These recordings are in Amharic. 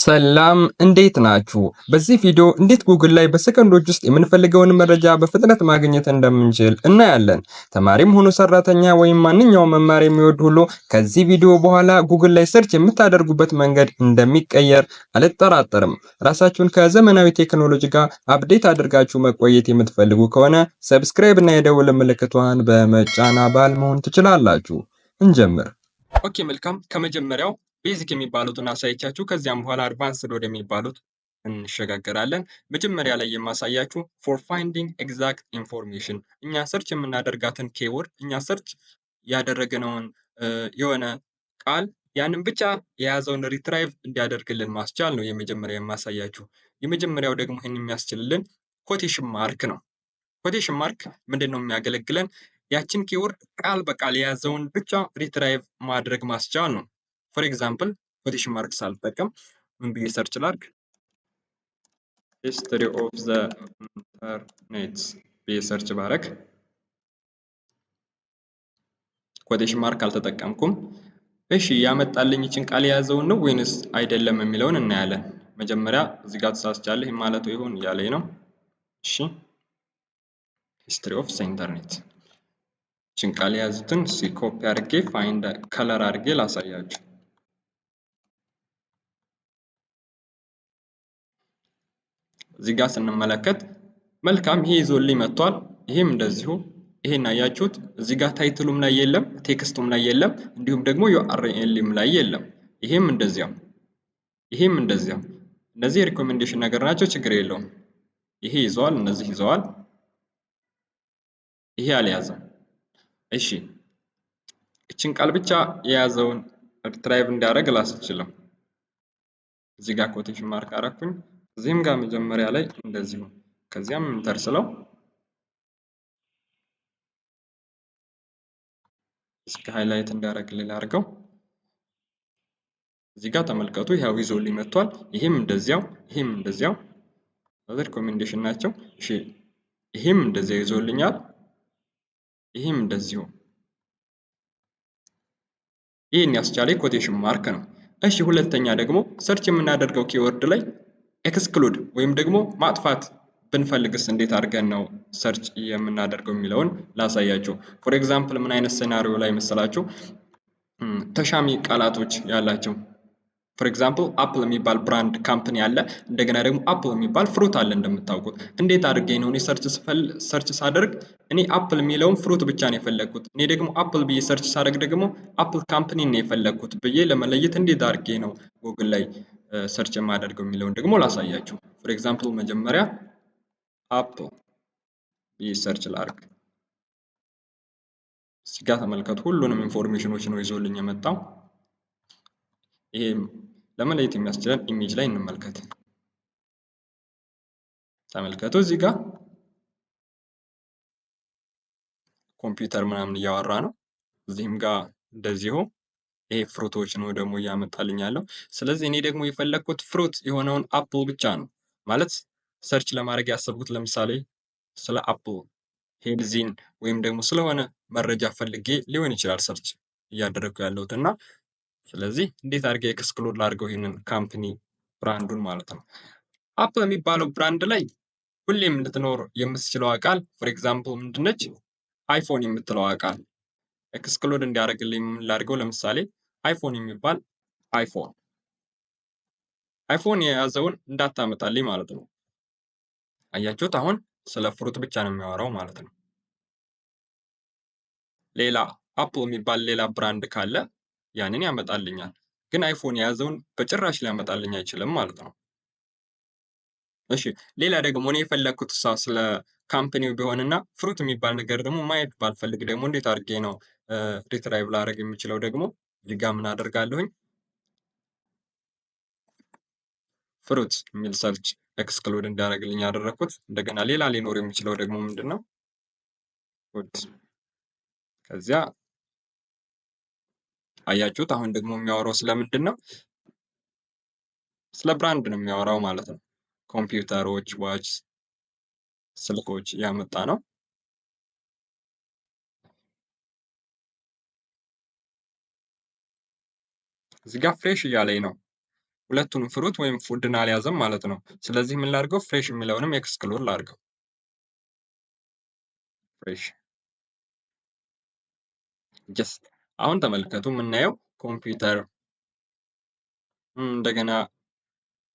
ሰላም እንዴት ናችሁ? በዚህ ቪዲዮ እንዴት ጉግል ላይ በሰከንዶች ውስጥ የምንፈልገውን መረጃ በፍጥነት ማግኘት እንደምንችል እናያለን። ተማሪም ሆኖ ሰራተኛ ወይም ማንኛውም መማር የሚወድ ሁሉ ከዚህ ቪዲዮ በኋላ ጉግል ላይ ሰርች የምታደርጉበት መንገድ እንደሚቀየር አልጠራጠርም። ራሳችሁን ከዘመናዊ ቴክኖሎጂ ጋር አፕዴት አድርጋችሁ መቆየት የምትፈልጉ ከሆነ ሰብስክራይብ እና የደውል ምልክቷን በመጫን አባል መሆን ትችላላችሁ። እንጀምር። ኦኬ መልካም። ከመጀመሪያው ቤዚክ የሚባሉትን አሳይቻችሁ ከዚያም በኋላ አድቫንስድ ወደሚባሉት እንሸጋገራለን። መጀመሪያ ላይ የማሳያችሁ ፎር ፋይንዲንግ ኤግዛክት ኢንፎርሜሽን እኛ ሰርች የምናደርጋትን ኬወርድ እኛ ሰርች ያደረግነውን የሆነ ቃል ያንን ብቻ የያዘውን ሪትራይቭ እንዲያደርግልን ማስቻል ነው የመጀመሪያ የማሳያችሁ። የመጀመሪያው ደግሞ ይህን የሚያስችልልን ኮቴሽን ማርክ ነው። ኮቴሽን ማርክ ምንድን ነው የሚያገለግለን? ያችን ኪወርድ ቃል በቃል የያዘውን ብቻ ሪትራይቭ ማድረግ ማስቻል ነው። ፎር ኤግዛምፕል ኮቴሽን ማርክ ሳልጠቀም ምን ብዬ ሰርች ላድርግ? ሂስትሪ ኦፍ ዘ ኢንተርኔት ብዬ ሰርች ባረግ ኮቴሽን ማርክ አልተጠቀምኩም። እሺ ያመጣልኝ ይችን ቃል የያዘውን ነው ወይንስ አይደለም የሚለውን እናያለን። መጀመሪያ እዚህ ጋር ተሳስቻለሁ፣ ይህ ማለቱ ይሆን እያለኝ ነው። እሺ ሂስትሪ ኦፍ ዘ ኢንተርኔት ይችን ቃል የያዙትን ኮፒ አድርጌ ፋይንድ ከለር አድርጌ ላሳያችሁ። እዚህ ጋር ስንመለከት መልካም ይሄ ይዞልኝ መጥቷል። ይሄም እንደዚሁ ይሄን አያችሁት። እዚህ ጋር ታይትሉም ላይ የለም፣ ቴክስቱም ላይ የለም፣ እንዲሁም ደግሞ ዩአርኤልም ላይ የለም። ይሄም እንደዚያው ይሄም እንደዚያው። እነዚህ ሪኮሜንዴሽን ነገር ናቸው፣ ችግር የለውም። ይሄ ይዘዋል፣ እነዚህ ይዘዋል፣ ይሄ አልያዘም። እሺ እችን ቃል ብቻ የያዘውን ሪትራይቭ እንዲያደርግ ላስችለው። እዚህ ጋር ኮቴሽን ማርክ አረኩኝ። እዚህም ጋር መጀመሪያ ላይ እንደዚሁ ከዚያም ኢንተር ስለው እስኪ ሃይላይት እንዲያደርግልኝ ላድርገው። እዚህ ጋር ተመልከቱ፣ ይሄው ይዞልኝ መጥቷል። ይሄም እንደዚያው ይሄም እንደዚያው ሪኮሜንዴሽን ናቸው። እሺ ይሄም እንደዚያው ይዞልኛል፣ ይሄም እንደዚሁ። ይሄን ያስቻለኝ ኮቴሽን ማርክ ነው። እሺ ሁለተኛ ደግሞ ሰርች የምናደርገው ኪወርድ ላይ ኤክስክሉድ ወይም ደግሞ ማጥፋት ብንፈልግስ እንዴት አድርገን ነው ሰርች የምናደርገው የሚለውን ላሳያችሁ። ፎር ኤግዛምፕል ምን አይነት ሴናሪዮ ላይ መሰላችሁ? ተሻሚ ቃላቶች ያላቸው ፎር ኤግዛምፕል አፕል የሚባል ብራንድ ካምፕኒ አለ። እንደገና ደግሞ አፕል የሚባል ፍሩት አለ እንደምታውቁት። እንዴት አድርጌ ነው እኔ ሰርች ሳደርግ እኔ አፕል የሚለውን ፍሩት ብቻ ነው የፈለግኩት፣ እኔ ደግሞ አፕል ብዬ ሰርች ሳደርግ ደግሞ አፕል ካምፕኒ ነው የፈለግኩት ብዬ ለመለየት እንዴት አድርጌ ነው ጉግል ላይ ሰርች የማደርገው የሚለውን ደግሞ ላሳያችሁ። ፎር ኤግዛምፕል መጀመሪያ አፕል ብዬ ሰርች ላድርግ። እዚህ ጋር ተመልከቱ፣ ሁሉንም ኢንፎርሜሽኖች ነው ይዞልኝ የመጣው። ይሄ ለመለየት የሚያስችለን ኢሜጅ ላይ እንመልከት። ተመልከቱ፣ እዚህ ጋር ኮምፒውተር ምናምን እያወራ ነው። እዚህም ጋር እንደዚሁ ይሄ ፍሩቶች ነው ደግሞ እያመጣልኝ ያለው። ስለዚህ እኔ ደግሞ የፈለግኩት ፍሩት የሆነውን አፕል ብቻ ነው ማለት ሰርች ለማድረግ ያሰብኩት። ለምሳሌ ስለ አፕል ሄልዚን ወይም ደግሞ ስለሆነ መረጃ ፈልጌ ሊሆን ይችላል ሰርች እያደረግኩ ያለሁት እና ስለዚህ እንዴት አድርጌ ኤክስክሉድ ላድርገው ይህንን ካምፕኒ ብራንዱን ማለት ነው። አፕል የሚባለው ብራንድ ላይ ሁሌም እንድትኖር የምትችለው ቃል ፎር ኤግዛምፕል ምንድነች? አይፎን የምትለው ቃል ኤክስክሉድ እንዲያደርግልኝ ላድርገው። ለምሳሌ አይፎን የሚባል አይፎን የያዘውን እንዳታመጣልኝ ማለት ነው። አያችሁት? አሁን ስለ ፍሩት ብቻ ነው የሚያወራው ማለት ነው። ሌላ አፕል የሚባል ሌላ ብራንድ ካለ ያንን ያመጣልኛል። ግን አይፎን የያዘውን በጭራሽ ሊያመጣልኝ አይችልም ማለት ነው። እሺ ሌላ ደግሞ እኔ የፈለግኩት ስለ ካምፕኒው ቢሆንና ፍሩት የሚባል ነገር ደግሞ ማየት ባልፈልግ ደግሞ እንዴት አድርጌ ነው ሪትራይቭ ላደርግ የሚችለው? ደግሞ እዚህ ጋር ምን አደርጋለሁኝ? ፍሩት የሚል ሰርች ኤክስክሉድ እንዲያደርግልኝ ያደረግኩት። እንደገና ሌላ ሊኖር የሚችለው ደግሞ ምንድን ነው? ፉድ። ከዚያ አያችሁት? አሁን ደግሞ የሚያወራው ስለምንድን ነው? ስለ ብራንድ ነው የሚያወራው ማለት ነው። ኮምፒውተሮች፣ ዋች፣ ስልኮች ያመጣ ነው። እዚህ ጋር ፍሬሽ እያለኝ ነው ሁለቱንም ፍሩት ወይም ፉድን አልያዘም ማለት ነው። ስለዚህ ምን ላድርገው? ፍሬሽ የሚለውንም ኤክስክሉድ ላድርገው። ፍሬሽ ጀስት አሁን ተመልከቱ የምናየው ኮምፒውተር እንደገና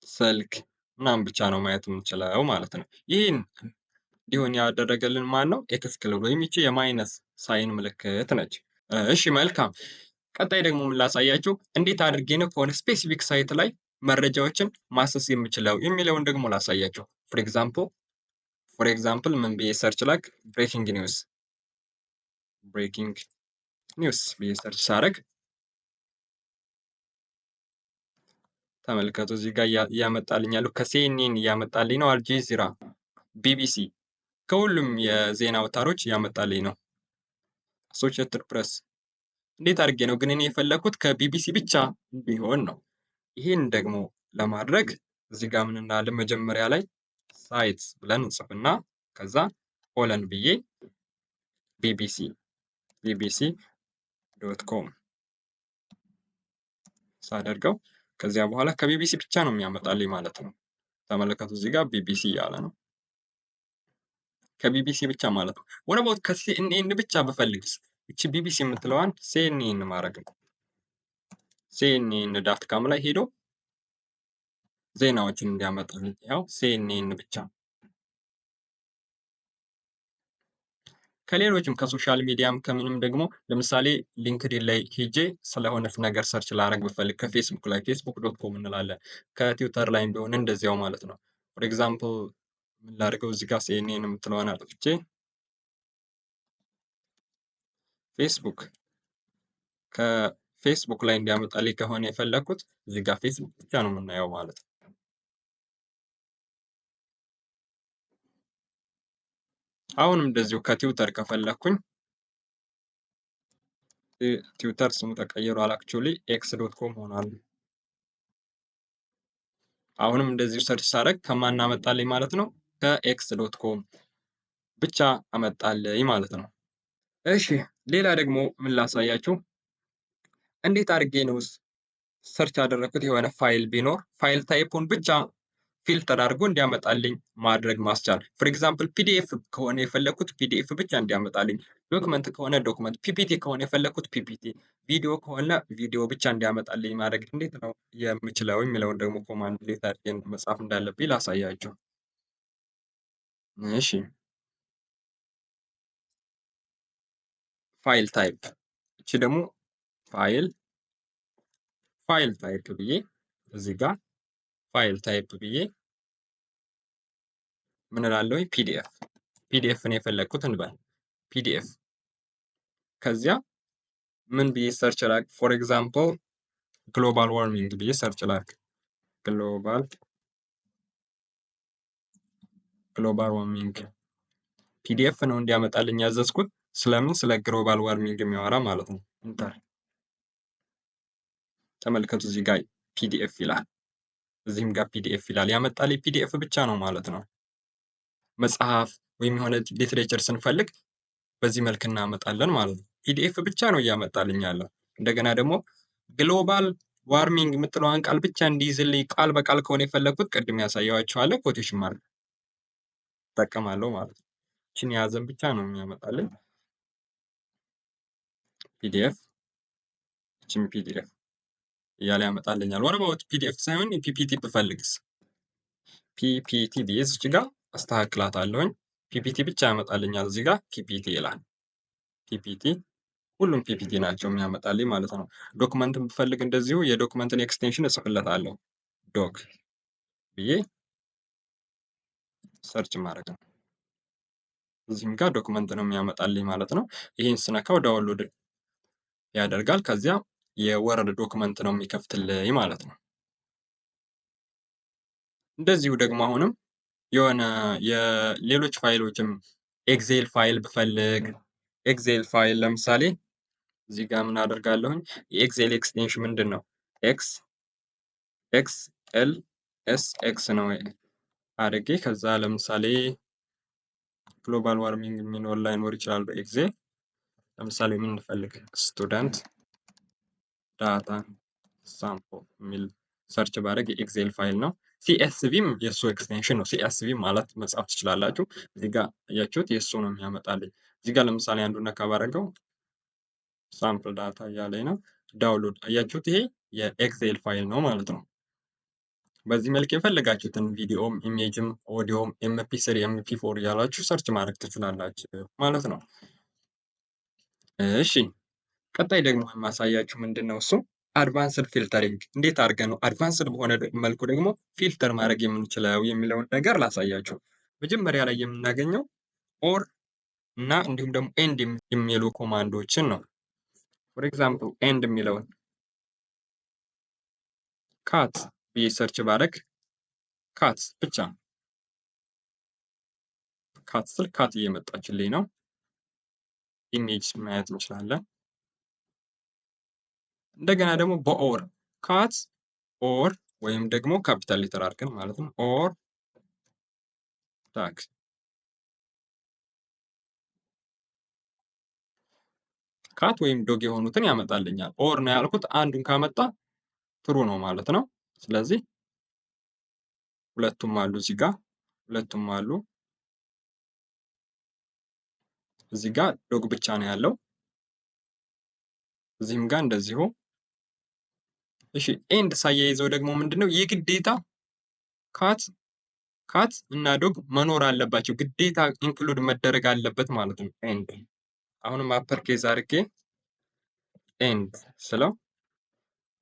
ስልክ ምናምን ብቻ ነው ማየት የምንችለው ማለት ነው። ይህን እንዲሆን ያደረገልን ማን ነው? ኤክስክሉድ ወይም ይቺ የማይነስ ሳይን ምልክት ነች። እሺ መልካም። ቀጣይ ደግሞ ምን ላሳያችሁ፣ እንዴት አድርጌ ነው ከሆነ ስፔሲፊክ ሳይት ላይ መረጃዎችን ማሰስ የምችለው የሚለውን ደግሞ ላሳያችሁ። ፎር ኤግዛምፕል ምን ብዬ ሰርች ላክ? ብሬኪንግ ኒውስ ብዬ ሰርች ሳደርግ ተመልከቱ እዚህ ጋር እያመጣልኝ ያለው ከሲኤንኤን እያመጣልኝ ነው፣ አልጀዚራ፣ ቢቢሲ ከሁሉም የዜና አውታሮች እያመጣልኝ ነው። አሶሺየትድ ፕሬስ። እንዴት አድርጌ ነው ግን እኔ የፈለኩት ከቢቢሲ ብቻ ቢሆን ነው። ይህን ደግሞ ለማድረግ እዚህ ጋር ምን እናለን? መጀመሪያ ላይ ሳይት ብለን እንጽፍና ከዛ ኮለን ብዬ ቢቢሲ ዶት ኮም ሳደርገው ከዚያ በኋላ ከቢቢሲ ብቻ ነው የሚያመጣልኝ ማለት ነው። ተመለከቱ እዚህ ጋር ቢቢሲ እያለ ነው። ከቢቢሲ ብቻ ማለት ነው። ወረቦት ከሲኤንኤን ብቻ ብፈልግስ? እቺ ቢቢሲ የምትለዋን ሲኤንኤን ማድረግ ነው። ሲኤንኤን ዳት ካም ላይ ሄዶ ዜናዎችን እንዲያመጣልኝ ያው ሲኤንኤን ብቻ። ከሌሎችም ከሶሻል ሚዲያም ከምንም ደግሞ ለምሳሌ ሊንክድኢን ላይ ሄጄ ስለሆነ ነገር ሰርች ላደርግ ብፈልግ ከፌስቡክ ላይ ፌስቡክ ዶት ኮም እንላለን። ከትዊተር ላይ ቢሆን እንደዚያው ማለት ነው። ፎር ኤግዛምፕል ምን ላድርገው? እዚህ ጋር ሲኤንኤን የምትለዋን አጥፍቼ ፌስቡክ ከፌስቡክ ላይ እንዲያመጣልኝ ከሆነ የፈለኩት እዚህ ጋር ፌስቡክ ብቻ ነው የምናየው ማለት ነው። አሁንም እንደዚሁ ከትዊተር ከፈለኩኝ ትዊተር ስሙ ተቀይሯል። አክቹሊ ኤክስ ዶት ኮም ሆኗል። አሁንም እንደዚሁ ሰርች ሳደርግ ከማን አመጣልኝ ማለት ነው? ከኤክስ ዶት ኮም ብቻ አመጣልኝ ማለት ነው። እሺ ሌላ ደግሞ ምን ላሳያችሁ? እንዴት አድርጌ ነው ሰርች ያደረኩት የሆነ ፋይል ቢኖር ፋይል ታይፑን ብቻ ፊልተር አድርጎ እንዲያመጣልኝ ማድረግ ማስቻል። ፎር ኤግዛምፕል ፒዲኤፍ ከሆነ የፈለኩት ፒዲኤፍ ብቻ እንዲያመጣልኝ፣ ዶክመንት ከሆነ ዶክመንት፣ ፒፒቲ ከሆነ የፈለኩት ፒፒቲ፣ ቪዲዮ ከሆነ ቪዲዮ ብቻ እንዲያመጣልኝ ማድረግ እንዴት ነው የምችለው የሚለውን ደግሞ ኮማንድ እንዴት አድርጌ መጻፍ እንዳለብኝ ላሳያችሁ። እሺ ፋይል ታይፕ፣ እቺ ደግሞ ፋይል ታይፕ ብዬ እዚህ ጋር ፋይል ታይፕ ብዬ ምን እላለሁ? ፒዲኤፍ ነው የፈለግኩት እንበል ፒዲኤፍ። ከዚያ ምን ብዬ ሰርች ላድርግ? ፎር ኤግዛምፕል ግሎባል ዋርሚንግ ብዬ ሰርች ላድርግ። ግሎባል ዋርሚንግ ፒዲኤፍ ነው እንዲያመጣልኝ ያዘዝኩት። ስለምን? ስለ ግሎባል ዋርሚንግ የሚያወራ ማለት ነው። ኢንተር ተመልከቱ፣ እዚህ ጋር ፒዲኤፍ ይላል፣ እዚህም ጋር ፒዲኤፍ ይላል። ያመጣልኝ ፒዲኤፍ ብቻ ነው ማለት ነው። መጽሐፍ ወይም የሆነ ሊትሬቸር ስንፈልግ በዚህ መልክ እናመጣለን ማለት ነው። ፒዲኤፍ ብቻ ነው እያመጣልኝ ያለው። እንደገና ደግሞ ግሎባል ዋርሚንግ የምትለዋን ቃል ብቻ እንዲይዝልኝ ቃል በቃል ከሆነ የፈለግኩት ቅድም ያሳየኋችኋለሁ ኮቴሽን ማርክ እጠቀማለሁ ማለት ነው። ይህችን የያዘን ብቻ ነው የሚያመጣልኝ ፒዲኤፍ። ይህችን ፒዲኤፍ እያለ ያመጣልኛል። ወረባዎት ፒዲኤፍ ሳይሆን ፒፒቲ ብፈልግስ? ፒፒቲ ብዬ እዚች ጋር አስተካክላታለሁኝ። ፒፒቲ ብቻ ያመጣልኛል። እዚህ ጋር ፒፒቲ ይላል። ፒፒቲ ሁሉም ፒፒቲ ናቸው የሚያመጣልኝ ማለት ነው። ዶክመንትን ብፈልግ እንደዚሁ የዶክመንትን ኤክስቴንሽን እጽፍለታለሁ። ዶክ ብዬ ሰርች ማድረግ ነው። እዚህም ጋር ዶክመንት ነው የሚያመጣልኝ ማለት ነው። ይህን ስነካው ዳውንሎድ ያደርጋል። ከዚያ የወርድ ዶክመንት ነው የሚከፍትልኝ ማለት ነው። እንደዚሁ ደግሞ አሁንም የሆነ የሌሎች ፋይሎችም ኤክሴል ፋይል ብፈልግ ኤክሴል ፋይል ለምሳሌ እዚህ ጋር ምን አደርጋለሁኝ? የኤክሴል ኤክስቴንሽን ምንድን ነው? ኤል ኤስ ኤክስ ነው አድርጌ ከዛ ለምሳሌ ግሎባል ዋርሚንግ የሚኖር ላይኖር ይችላል በኤክሴል። ለምሳሌ ምን እንፈልግ? ስቱደንት ዳታ ሳምፕል የሚል ሰርች ባደርግ የኤክሴል ፋይል ነው። ሲኤስቪም የእሱ ኤክስቴንሽን ነው። ሲኤስቪ ማለት መጻፍ ትችላላችሁ። እዚህ ጋር አያችሁት የእሱ ነው የሚያመጣልኝ። እዚህ ጋር ለምሳሌ አንዱን ነካ ባደርገው ሳምፕል ዳታ እያለኝ ነው። ዳውንሎድ አያችሁት፣ ይሄ የኤክሴል ፋይል ነው ማለት ነው። በዚህ መልክ የፈለጋችሁትን ቪዲዮም፣ ኢሜጅም፣ ኦዲዮም ኤምፒ3 ኤምፒ4 እያላችሁ ሰርች ማድረግ ትችላላችሁ ማለት ነው። እሺ ቀጣይ ደግሞ የማሳያችሁ ምንድነው እሱ አድቫንስድ ፊልተሪንግ እንዴት አድርገን ነው አድቫንስድ በሆነ መልኩ ደግሞ ፊልተር ማድረግ የምንችለው የሚለውን ነገር ላሳያችሁ። መጀመሪያ ላይ የምናገኘው ኦር እና እንዲሁም ደግሞ ኤንድ የሚሉ ኮማንዶችን ነው። ፎር ኤግዛምፕል ኤንድ የሚለውን ካት ብዬ ሰርች ባደርግ ካት ብቻ ካት ስል ካት እየመጣችልኝ ነው። ኢሜጅ ማየት እንችላለን። እንደገና ደግሞ በኦር ካት ኦር ወይም ደግሞ ካፒታል ሌተር አድርገን ማለት ነው። ኦር ዳግ ካት ወይም ዶግ የሆኑትን ያመጣልኛል። ኦር ነው ያልኩት፣ አንዱን ካመጣ ትሩ ነው ማለት ነው። ስለዚህ ሁለቱም አሉ፣ እዚህ ጋር ሁለቱም አሉ። እዚህ ጋር ዶግ ብቻ ነው ያለው፣ እዚህም ጋር እንደዚሁ። እሺ ኤንድ ሳያይዘው ደግሞ ምንድነው የግዴታ ካት እና ዶግ መኖር አለባቸው፣ ግዴታ ኢንክሉድ መደረግ አለበት ማለት ነው። ኤንድ አሁንም አፐር ኬዝ አድርጌ ኤንድ ስለው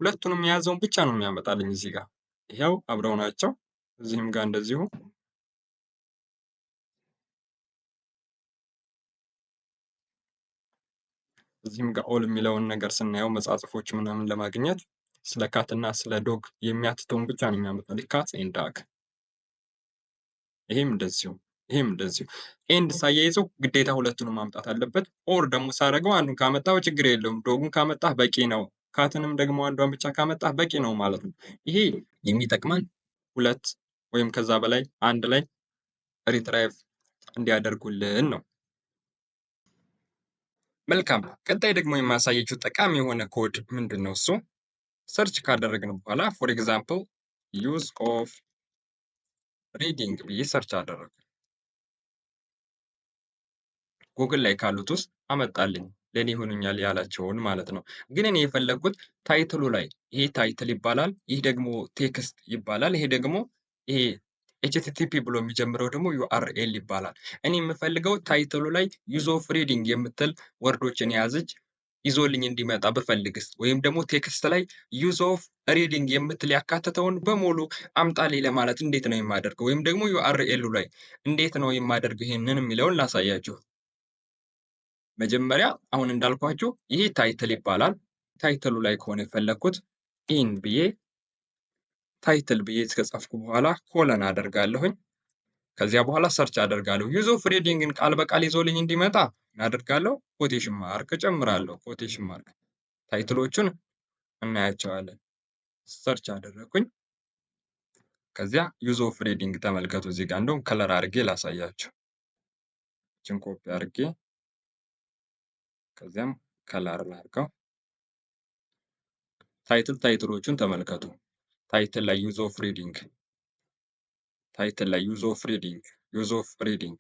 ሁለቱንም የያዘውን ብቻ ነው የሚያመጣልኝ። እዚህ ጋር ይሄው አብረው ናቸው። እዚህም ጋር እንደዚሁ እዚህም ጋር ኦል የሚለውን ነገር ስናየው መጻጽፎች ምናምን ለማግኘት ስለ ካት እና ስለ ዶግ የሚያትተውን ብቻ ነው የሚያመጣልኝ። ካት ኤንድ ዳግ። ይሄም እንደዚሁ ይሄም እንደዚሁ። ኤንድ ሳያይዘው ግዴታ ሁለቱንም ማምጣት አለበት። ኦር ደግሞ ሳደርገው አንዱን ካመጣው ችግር የለውም፣ ዶጉን ካመጣህ በቂ ነው። ካትንም ደግሞ አንዷን ብቻ ካመጣህ በቂ ነው ማለት ነው። ይሄ የሚጠቅመን ሁለት ወይም ከዛ በላይ አንድ ላይ ሪትራይቭ እንዲያደርጉልን ነው። መልካም። ቀጣይ ደግሞ የማሳየችው ጠቃሚ የሆነ ኮድ ምንድን ነው? እሱ ሰርች ካደረግን በኋላ ፎር ኤግዛምፕል ዩዝ ኦፍ ሪዲንግ ብዬ ሰርች አደረግኩ። ጉግል ላይ ካሉት ውስጥ አመጣልኝ ለኔ ይሆኑኛል ያላቸውን ማለት ነው። ግን እኔ የፈለግኩት ታይትሉ ላይ ይሄ ታይትል ይባላል፣ ይህ ደግሞ ቴክስት ይባላል፣ ይሄ ደግሞ ይሄ ኤችቲቲፒ ብሎ የሚጀምረው ደግሞ ዩአርኤል ይባላል። እኔ የምፈልገው ታይትሉ ላይ ዩዝ ኦፍ ሪዲንግ የምትል ወርዶችን የያዘች ይዞልኝ እንዲመጣ ብፈልግስ፣ ወይም ደግሞ ቴክስት ላይ ዩዝ ኦፍ ሪዲንግ የምትል ያካተተውን በሙሉ አምጣልኝ ለማለት እንዴት ነው የማደርገው? ወይም ደግሞ ዩአርኤሉ ላይ እንዴት ነው የማደርገው? ይሄንን የሚለውን ላሳያችሁ። መጀመሪያ አሁን እንዳልኳችሁ ይሄ ታይትል ይባላል። ታይትሉ ላይ ከሆነ የፈለግኩት ኢን ብዬ ታይትል ብዬ እስከጻፍኩ በኋላ ኮለን አደርጋለሁኝ። ከዚያ በኋላ ሰርች አደርጋለሁ። ዩዝ ኦፍ ሪዲንግን ቃል በቃል ይዞልኝ እንዲመጣ አደርጋለሁ። ኮቴሽን ማርክ እጨምራለሁ። ኮቴሽን ማርክ ታይትሎቹን እናያቸዋለን። ሰርች አደረግኩኝ። ከዚያ ዩዝ ኦፍ ሪዲንግ ተመልከቱ። እዚህ ጋር እንደውም ከለር አድርጌ ላሳያችሁ። ችን ኮፒ አድርጌ ከዚያም ከለር ላድርገው። ታይትሎቹን ተመልከቱ። ታይትል ላይ ዩዝ ኦፍ ሪዲንግ፣ ታይትል ላይ ዩዝ ኦፍ ሪዲንግ፣ ዩዝ ኦፍ ሪዲንግ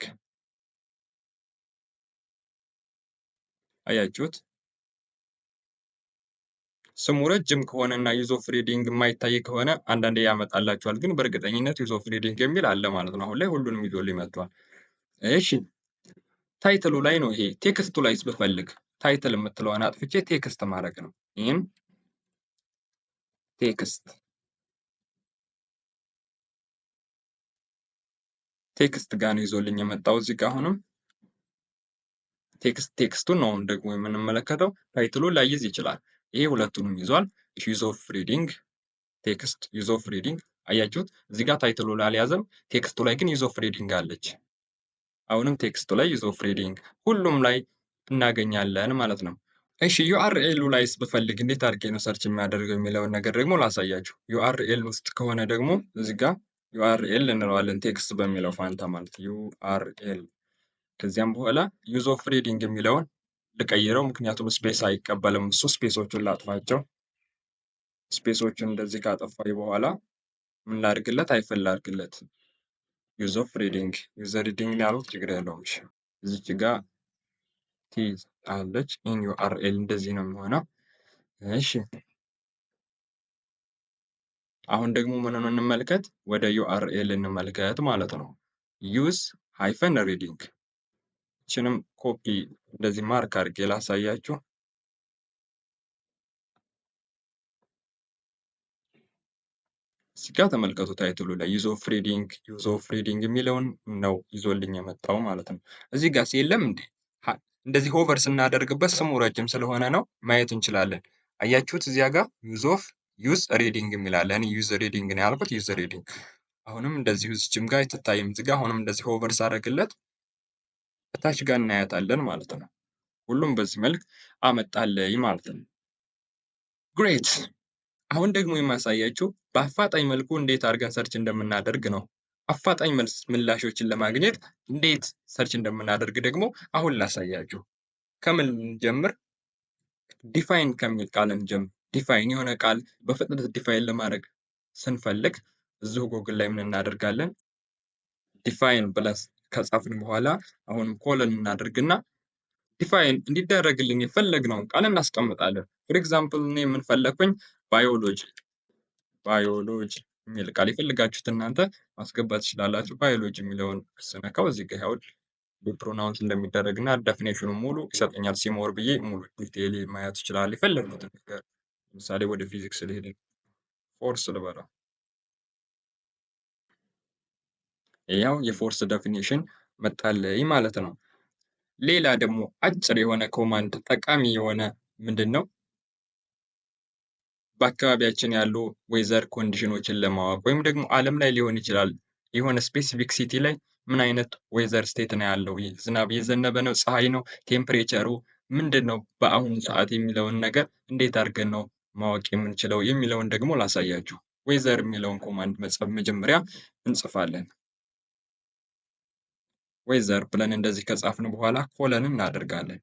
አያችሁት? ስሙ ረጅም ከሆነና ዩዝ ኦፍ ሪዲንግ የማይታይ ከሆነ አንዳንዴ ያመጣላችኋል፣ ግን በእርግጠኝነት ዩዝ ኦፍ ሪዲንግ የሚል አለ ማለት ነው። አሁን ላይ ሁሉንም ይዞልኝ መጥቷል። እሺ ታይትሉ ላይ ነው። ይሄ ቴክስቱ ላይ ብፈልግ ታይትል የምትለዋን አጥፍቼ ቴክስት ማድረግ ነው። ይህም ቴክስት ጋር ነው ይዞልኝ የመጣው። እዚህ ጋር አሁንም ቴክስቱን ነው ደግሞ የምንመለከተው። ታይትሉን ላይይዝ ይችላል። ይሄ ሁለቱንም ይዟል። ዩዝ ኦፍ ሪዲንግ ቴክስት፣ ዩዝ ኦፍ ሪዲንግ አያችሁት? እዚህ ጋር ታይትሉ ላይ አልያዘም፣ ቴክስቱ ላይ ግን ዩዝ ኦፍ ሪዲንግ አለች። አሁንም ቴክስቱ ላይ ዩዝ ኦፍ ሪዲንግ ሁሉም ላይ እናገኛለን ማለት ነው። እሺ ዩአርኤሉ ላይስ ብፈልግ እንዴት አድርጌ ነው ሰርች የሚያደርገው የሚለውን ነገር ደግሞ ላሳያችሁ። ዩአርኤል ውስጥ ከሆነ ደግሞ እዚህ ጋር ዩአርኤል እንለዋለን ቴክስት በሚለው ፋንታ ማለት ዩአርኤል። ከዚያም በኋላ ዩዝ ኦፍ ሪዲንግ የሚለውን ልቀይረው፣ ምክንያቱም ስፔስ አይቀበልም እሱ። ስፔሶቹን ላጥፋቸው። ስፔሶችን እንደዚህ ካጠፋኝ በኋላ ምን ላድርግለት? ሃይፈን ላድርግለት። ዩዝ ኦፍ ሪዲንግ ዩዘር ሪዲንግ ያሉት ችግር የለውም። እሺ እዚች ጋር ቲ አለች ኢን ዩአርኤል እንደዚህ ነው የሚሆነው። እሺ አሁን ደግሞ ምን እንመልከት? ወደ ዩአርኤል እንመልከት ማለት ነው። ዩዝ ሃይፈን ሪዲንግ ይችንም ኮፒ እንደዚህ ማርክ አድርጌ ላሳያችሁ። እዚህ ጋር ተመልከቱ ታይትሉ ላይ ዩዝ ኦፍ ሪዲንግ የሚለውን ነው ይዞልኝ የመጣው ማለት ነው። እዚህ ጋር የለም እንዴ? እንደዚህ ሆቨር ስናደርግበት ስሙ ረጅም ስለሆነ ነው ማየት እንችላለን። አያችሁት? እዚያ ጋር ዩዝ ሪዲንግ የሚላለን ዩዝ ሪዲንግ ነው ያልኩት። ዩዝ ሪዲንግ አሁንም እንደዚሁ እዚችም ጋር ትታይም እዚህ ጋር አሁንም እንደዚህ ሆቨር ሳደርግለት እታች ጋር እናያታለን ማለት ነው። ሁሉም በዚህ መልክ አመጣለኝ ማለት ነው። ግሬት። አሁን ደግሞ የማሳያችሁ በአፋጣኝ መልኩ እንዴት አድርገን ሰርች እንደምናደርግ ነው። አፋጣኝ ምላሾችን ለማግኘት እንዴት ሰርች እንደምናደርግ ደግሞ አሁን ላሳያችሁ። ከምን ጀምር? ዲፋይን ከሚል ቃል እንጀምር። ዲፋይን የሆነ ቃል በፍጥነት ዲፋይን ለማድረግ ስንፈልግ እዚሁ ጎግል ላይ ምን እናደርጋለን? ዲፋይን ብለን ከጻፍን በኋላ አሁንም ኮለን እናደርግና ዲፋይን እንዲደረግልን የፈለግነውን ቃል እናስቀምጣለን። ፎር ኤግዛምፕል እኔ የምንፈለግኩኝ ባዮሎጂ የሚል ቃል የፈለጋችሁት እናንተ ማስገባት ትችላላችሁ። ባዮሎጂ የሚለውን ስነካው እዚህ ጋር ያው ፕሮናውንስ እንደሚደረግ እና ዴፊኔሽኑ ሙሉ ይሰጠኛል። ሲሞር ብዬ ሙሉ ዲቴይል ማየት ይችላል። የፈለግኩትን ነገር ለምሳሌ ወደ ፊዚክስ ልሄድ ፎርስ ልበላ። ያው የፎርስ ዴፊኔሽን መጣልኝ ማለት ነው። ሌላ ደግሞ አጭር የሆነ ኮማንድ ጠቃሚ የሆነ ምንድን ነው? በአካባቢያችን ያሉ ዌዘር ኮንዲሽኖችን ለማወቅ ወይም ደግሞ ዓለም ላይ ሊሆን ይችላል የሆነ ስፔሲፊክ ሲቲ ላይ ምን አይነት ዌዘር ስቴት ነው ያለው? ዝናብ የዘነበ ነው? ፀሐይ ነው? ቴምፕሬቸሩ ምንድን ነው በአሁኑ ሰዓት የሚለውን ነገር እንዴት አድርገን ነው ማወቅ የምንችለው የሚለውን ደግሞ ላሳያችሁ። ዌዘር የሚለውን ኮማንድ መጀመሪያ እንጽፋለን። ዌዘር ብለን እንደዚህ ከጻፍን በኋላ ኮለን እናደርጋለን።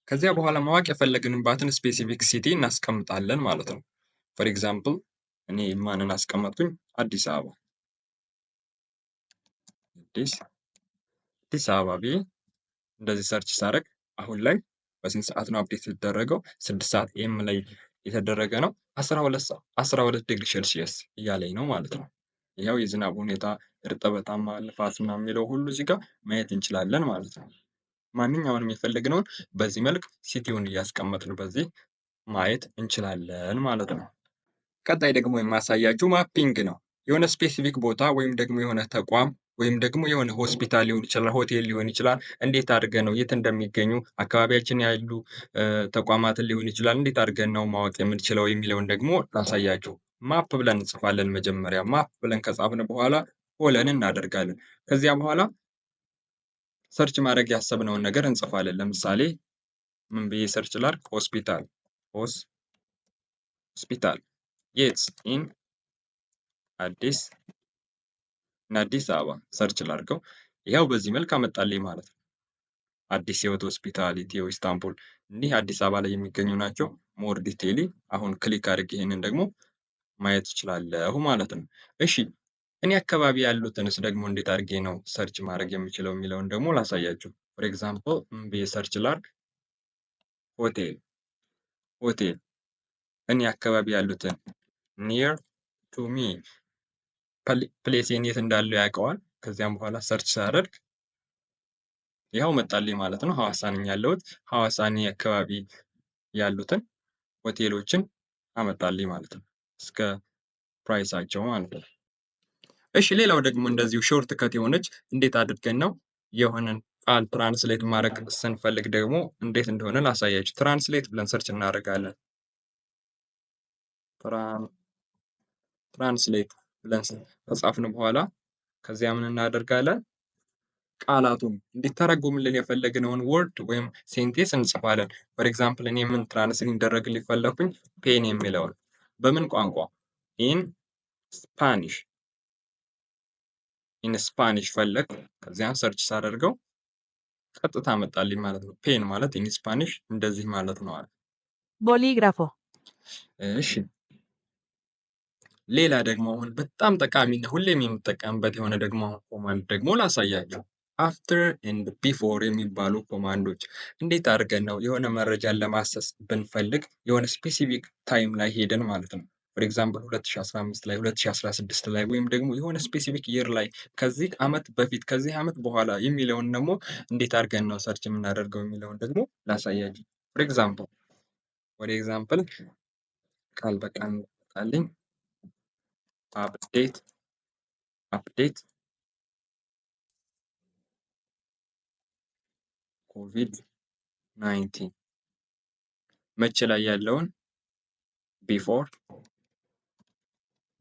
ከዚያ በኋላ ማወቅ የፈለግንባትን ስፔሲፊክ ሲቲ እናስቀምጣለን ማለት ነው። ፎር ኤግዛምፕል እኔ ማንን አስቀመጥኩኝ? አዲስ አበባ። አዲስ አበባ ብዬ እንደዚህ ሰርች ሳደርግ አሁን ላይ በስንት ሰዓት ነው አፕዴት የተደረገው? 6 ሰዓት ኤም ላይ የተደረገ ነው። 12 ዲግሪ ሴልሺየስ እያለኝ ነው ማለት ነው። ይኸው የዝናብ ሁኔታ እርጥበታማ፣ ንፋስና የሚለው ሁሉ እዚህ ጋር ማየት እንችላለን ማለት ነው። ማንኛውንም የፈለግነውን በዚህ መልክ ሲቲውን እያስቀመጥን በዚህ ማየት እንችላለን ማለት ነው። ቀጣይ ደግሞ የማሳያችሁ ማፒንግ ነው። የሆነ ስፔሲፊክ ቦታ ወይም ደግሞ የሆነ ተቋም ወይም ደግሞ የሆነ ሆስፒታል ሊሆን ይችላል፣ ሆቴል ሊሆን ይችላል። እንዴት አድርገን ነው የት እንደሚገኙ አካባቢያችን ያሉ ተቋማትን ሊሆን ይችላል እንዴት አድርገን ነው ማወቅ የምንችለው የሚለውን ደግሞ ላሳያችሁ። ማፕ ብለን እንጽፋለን። መጀመሪያ ማፕ ብለን ከጻፍን በኋላ ኮለን እናደርጋለን። ከዚያ በኋላ ሰርች ማድረግ ያሰብነውን ነገር እንጽፋለን። ለምሳሌ ምን ብዬ ሰርች ላድርግ? ሆስፒታል የት? ኢን አዲስ አበባ ሰርች ላድርገው። ያው በዚህ መልክ አመጣልኝ ማለት ነው። አዲስ ህይወት ሆስፒታል፣ ኢትዮ ኢስታንቡል እኒህ አዲስ አበባ ላይ የሚገኙ ናቸው። ሞር ዲቴይሊ አሁን ክሊክ አድርጌ ይህንን ደግሞ ማየት እችላለሁ ማለት ነው። እሺ እኔ አካባቢ ያሉትንስ ደግሞ እንዴት አድርጌ ነው ሰርች ማድረግ የምችለው የሚለውን ደግሞ ላሳያችሁ። ፎር ኤግዛምፕል ብዬ ሰርች ላድርግ ሆቴል እኔ አካባቢ ያሉትን ኒር ቱ ሚ ፕሌሴን የት እንዳለው ያውቀዋል። ከዚያም በኋላ ሰርች ሳደርግ ይኸው መጣልኝ ማለት ነው። ሐዋሳ ነኝ ያለሁት። ሐዋሳ እኔ አካባቢ ያሉትን ሆቴሎችን አመጣልኝ ማለት ነው፣ እስከ ፕራይሳቸው ማለት ነው። እሺ ሌላው ደግሞ እንደዚሁ ሾርት ከት የሆነች እንዴት አድርገን ነው የሆነን ቃል ትራንስሌት ማድረግ ስንፈልግ ደግሞ እንዴት እንደሆነ ላሳያችሁ። ትራንስሌት ብለን ሰርች እናደርጋለን። ትራንስሌት ብለን ከጻፍን በኋላ ከዚያ ምን እናደርጋለን? ቃላቱን እንዲተረጎምልን የፈለግነውን ወርድ ወይም ሴንቴንስ እንጽፋለን። ፎር ኤግዛምፕል እኔ ምን ትራንስሌት እንዲደረግልኝ ፈለኩኝ? ፔን የሚለውን በምን ቋንቋ? ኢን ስፓኒሽ ፈለግ። ከዚያም ሰርች ሳደርገው ቀጥታ መጣልኝ ማለት ነው። ፔን ማለት ኢን ስፓኒሽ እንደዚህ ማለት ነው አለ። ቦሊግራፎ። እሺ ሌላ ደግሞ አሁን በጣም ጠቃሚና ሁሌም የምጠቀምበት የሆነ ደግሞ ኮማንድ ደግሞ ላሳያችሁ። አፍተር ኤንድ ቢፎር የሚባሉ ኮማንዶች እንዴት አድርገን ነው የሆነ መረጃን ለማሰስ ብንፈልግ የሆነ ስፔሲፊክ ታይም ላይ ሄደን ማለት ነው። ፎር ኤግዛምፕል 2015 ላይ 2016 ላይ ወይም ደግሞ የሆነ ስፔሲፊክ ይር ላይ ከዚህ ዓመት በፊት ከዚህ ዓመት በኋላ የሚለውን ደግሞ እንዴት አድርገን ነው ሰርች የምናደርገው የሚለውን ደግሞ ላሳያችሁ። ፎር ኤግዛምፕል ወደ ኤግዛምፕል ቃል በቃል ጣልኝ አፕዴት አፕዴት ኮቪድ 19 መቼ ላይ ያለውን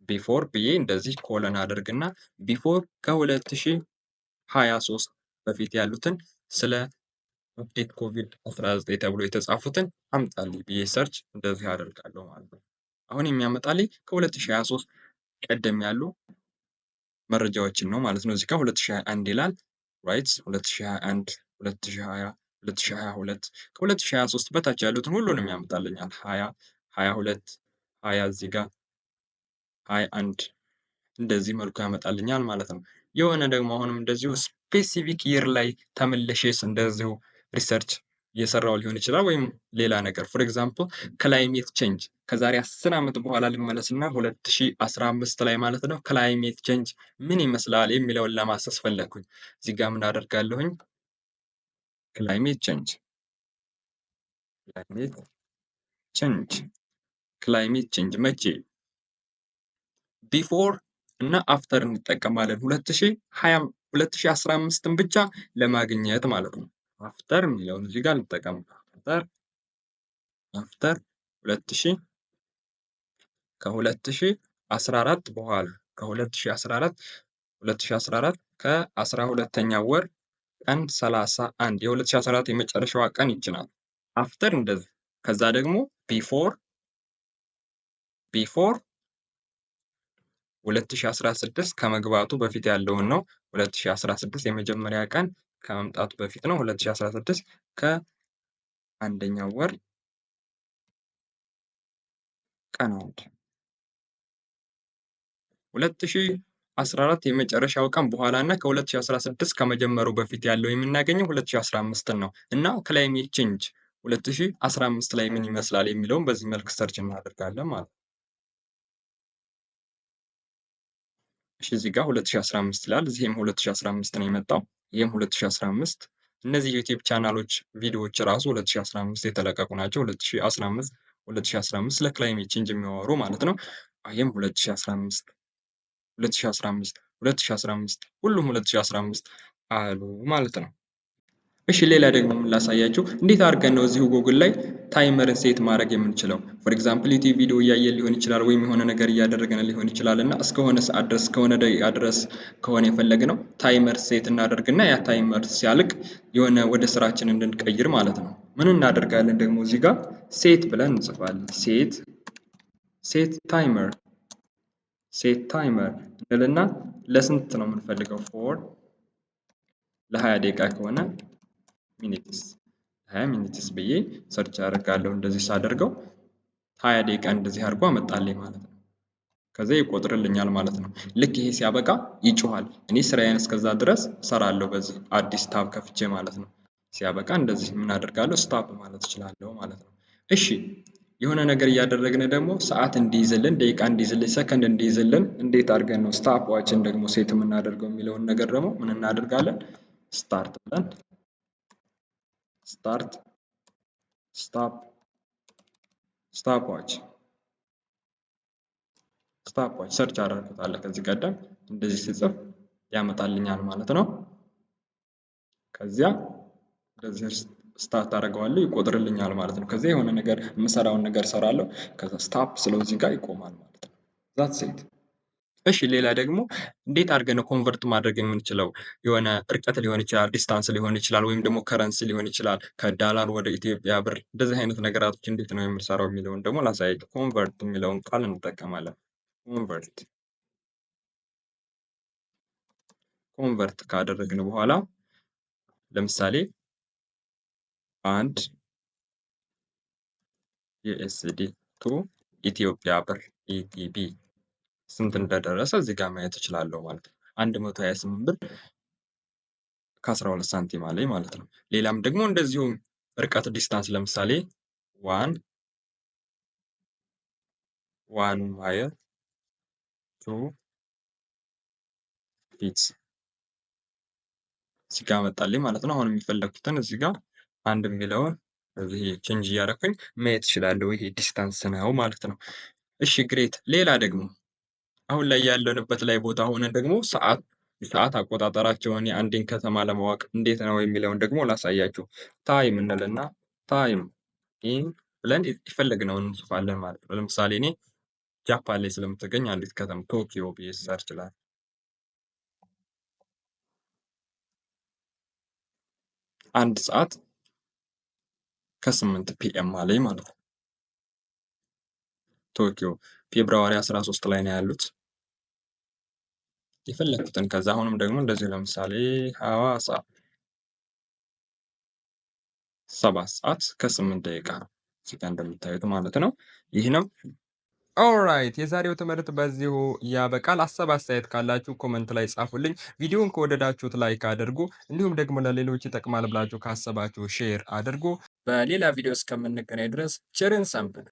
ቢፎር ብዬ እንደዚህ ኮለን አደርግና ቢፎር ከ2023 በፊት ያሉትን ስለ አፕዴት ኮቪድ 19 ተብሎ የተጻፉትን አምጣልኝ ብዬ ሰርች እንደዚህ አደርጋለሁ ማለት ነው። አሁን የሚያመጣልኝ ከ2023 ቀደም ያሉ መረጃዎችን ነው ማለት ነው። እዚህ ጋር 2021 ይላል ራይት 2021 2020 2022 ከ2023 በታች ያሉትን ሁሉንም ያመጣልኛል 20 22 20 እዚህ ጋር 21 እንደዚህ መልኩ ያመጣልኛል ማለት ነው። የሆነ ደግሞ አሁንም እንደዚሁ ስፔሲፊክ ይር ላይ ተመልሼስ እንደዚሁ ሪሰርች እየሰራው ሊሆን ይችላል ወይም ሌላ ነገር ፎር ኤግዛምፕል ክላይሜት ቼንጅ ከዛሬ 10 ዓመት በኋላ ልመለስና 2015 ላይ ማለት ነው ክላይሜት ቼንጅ ምን ይመስላል የሚለውን ለማሰስ ፈለግኩኝ። እዚህ ጋር ምን አደርጋለሁኝ? ክላይሜት ቼንጅ ክላይሜት ቼንጅ መቼ ቢፎር እና አፍተር እንጠቀማለን 2015ን ብቻ ለማግኘት ማለት ነው። አፍተር የሚለውን እዚህ ጋር እንጠቀም። አፍተር 2000 ከ2014 በኋላ ከ2014 ከ12ኛ ወር ቀን 31 የ2014 የመጨረሻዋ ቀን ይች ናት። አፍተር እንደዚህ ከዛ ደግሞ ቢፎር 2016 ከመግባቱ በፊት ያለውን ነው። 2016 የመጀመሪያ ቀን ከመምጣቱ በፊት ነው። 2016 ከአንደኛው ወር ቀን 1 2014 የመጨረሻው ቀን በኋላ እና ከ2016 ከመጀመሩ በፊት ያለው የምናገኘው 2015 ነው እና ክላይሜት ቼንጅ 2015 ላይ ምን ይመስላል የሚለውን በዚህ መልክ ሰርች እናደርጋለን ማለት ነው። እሺ እዚህ ጋር 2015 ይላል። እዚህም 2015 ነው የመጣው። ይህም 2015 እነዚህ ዩቲዩብ ቻናሎች ቪዲዮዎች ራሱ 2015 የተለቀቁ ናቸው። 2015 ስለ ክላይሜት ቼንጅ የሚያወሩ ማለት ነው። ይህም 2015 ሁሉም 2015 አሉ ማለት ነው። እሺ ሌላ ደግሞ ምን ላሳያችሁ፣ እንዴት አድርገን ነው እዚሁ ጎግል ላይ ታይመርን ሴት ማድረግ የምንችለው። ፎር ኤግዛምፕል ዩቲዩብ ቪዲዮ እያየን ሊሆን ይችላል ወይም የሆነ ነገር እያደረገን ሊሆን ይችላል እና እስከሆነ ሰዓት ድረስ እስከሆነ ደቂቃ ድረስ ከሆነ የፈለግነው ታይመር ሴት እናደርግና ያ ታይመር ሲያልቅ የሆነ ወደ ስራችን እንድንቀይር ማለት ነው። ምን እናደርጋለን ደግሞ እዚህ ጋር ሴት ብለን እንጽፋለን። ሴት ታይመር እንልና ለስንት ነው የምንፈልገው? ፎር ለ20 ደቂቃ ከሆነ ሚኒትስ 20 ሚኒትስ ብዬ ሰርች አደርጋለሁ። እንደዚህ ሳደርገው 20 ደቂቃ እንደዚህ አድርጎ አመጣልኝ ማለት ነው። ከዛ ይቆጥርልኛል ማለት ነው። ልክ ይሄ ሲያበቃ ይጮሃል። እኔ ስራዬን እስከዛ ድረስ እሰራለሁ በዚህ አዲስ ታብ ከፍቼ ማለት ነው። ሲያበቃ እንደዚህ ምን አደርጋለሁ? ስታፕ ማለት እችላለሁ ማለት ነው። እሺ የሆነ ነገር እያደረግን ደግሞ ሰዓት እንዲይዝልን፣ ደቂቃ እንዲይዝልን፣ ሰከንድ እንዲይዝልን እንዴት አድርገን ነው ስታፕ ዋችን ደግሞ ሴት የምናደርገው የሚለውን ነገር ደግሞ ምን እናደርጋለን? ስታርት ብለን ስታርት ስታፕ ዋች ሰርች አደርግታለሁ። ከዚህ ቀደም እንደዚህ ስጽፍ ያመጣልኛል ማለት ነው። ከዚያ እንደዚህ ስታርት አደርገዋለሁ ይቆጥርልኛል ማለት ነው። ከዚያ የሆነ ነገር የምሰራውን ነገር እሰራለሁ። ከዛ ስታፕ ስለው እዚህ ጋር ይቆማል ማለት ነው። ዛትስ ኢት። እሺ ሌላ ደግሞ እንዴት አድርገን ነው ኮንቨርት ማድረግ የምንችለው? የሆነ ርቀት ሊሆን ይችላል፣ ዲስታንስ ሊሆን ይችላል፣ ወይም ደግሞ ከረንሲ ሊሆን ይችላል፣ ከዳላር ወደ ኢትዮጵያ ብር እንደዚህ አይነት ነገራቶች እንዴት ነው የምንሰራው የሚለውን ደግሞ ላሳያችሁ። ኮንቨርት የሚለውን ቃል እንጠቀማለን። ኮንቨርት ካደረግን በኋላ ለምሳሌ አንድ ዩኤስዲ ቱ ኢትዮጵያ ብር ኢቲቢ ስንት እንደደረሰ እዚህ ጋር ማየት እችላለሁ ማለት ነው። 128 ብር ከ12 ሳንቲም አለኝ ማለት ነው። ሌላም ደግሞ እንደዚሁ ርቀት ዲስታንስ ለምሳሌ ዋን ማይል ቱ ፊትስ እዚህ ጋር መጣልኝ ማለት ነው። አሁን የሚፈለግኩትን እዚህ ጋር አንድ የሚለውን እዚህ ቼንጅ እያደረኩኝ ማየት እችላለሁ። ይሄ ዲስታንስ ነው ማለት ነው። እሺ ግሬት። ሌላ ደግሞ አሁን ላይ ያለንበት ላይ ቦታ ሆነን ደግሞ ሰዓት አቆጣጠራቸውን የአንድን ከተማ ለማወቅ እንዴት ነው የሚለውን ደግሞ ላሳያችሁ። ታይም እንልና ታይም ኢን ብለን የፈለግነውን እንጽፋለን ማለት ነው። ለምሳሌ እኔ ጃፓን ላይ ስለምትገኝ አንዲት ከተማ ቶኪዮ ብዬ ሰርች ላድርግ። 1 ሰዓት ከ8 ፒኤም አለኝ ማለት ነው። ቶኪዮ ፌብርዋሪ 13 ላይ ነው ያሉት። የፈለግኩትን ከዛ አሁንም ደግሞ እንደዚህ ለምሳሌ ሐዋሳ 7 ሰዓት ከ8 ደቂቃ እዚህ ጋር እንደምታዩት ማለት ነው። ይህ ነው። ኦልራይት የዛሬው ትምህርት በዚሁ ያበቃል። ሀሳብ አስተያየት ካላችሁ ኮመንት ላይ ጻፉልኝ። ቪዲዮውን ከወደዳችሁት ላይክ አድርጉ። እንዲሁም ደግሞ ለሌሎች ይጠቅማል ብላችሁ ካሰባችሁ ሼር አድርጉ። በሌላ ቪዲዮ እስከምንገናኝ ድረስ ቸርን ሰንብቱ።